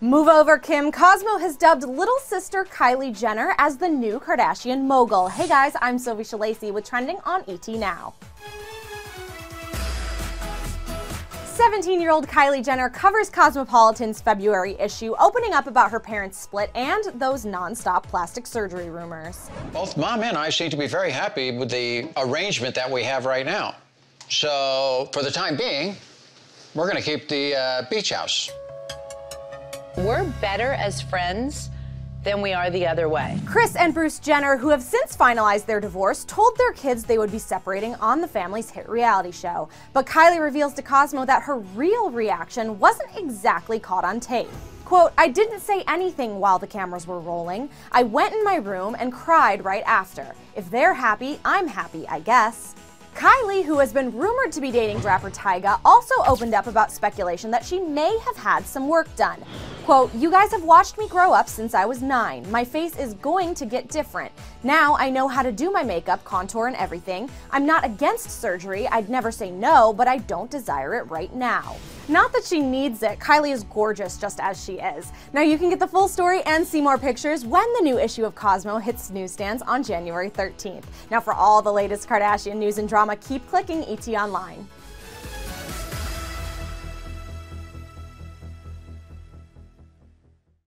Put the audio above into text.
Move over, Kim. Cosmo has dubbed little sister Kylie Jenner as the new Kardashian mogul. Hey guys, I'm Sylvie Shalacy with Trending on ET Now. 17-year-old Kylie Jenner covers Cosmopolitan's February issue, opening up about her parents' split and those non-stop plastic surgery rumors. Both Mom and I seem to be very happy with the arrangement that we have right now. So, for the time being, we're going to keep the beach house. We're better as friends than we are the other way. Kris and Bruce Jenner, who have since finalized their divorce, told their kids they would be separating on the family's hit reality show. But Kylie reveals to Cosmo that her real reaction wasn't exactly caught on tape. Quote, "I didn't say anything while the cameras were rolling. I went in my room and cried right after. If they're happy, I'm happy, I guess." Kylie, who has been rumored to be dating rapper Tyga, also opened up about speculation that she may have had some work done. Quote, "You guys have watched me grow up since I was 9. My face is going to get different. Now I know how to do my makeup, contour, and everything. I'm not against surgery. I'd never say no, but I don't desire it right now." Not that she needs it. Kylie is gorgeous just as she is. Now you can get the full story and see more pictures when the new issue of Cosmo hits newsstands on January 13th. Now for all the latest Kardashian news and drama, keep clicking ET Online.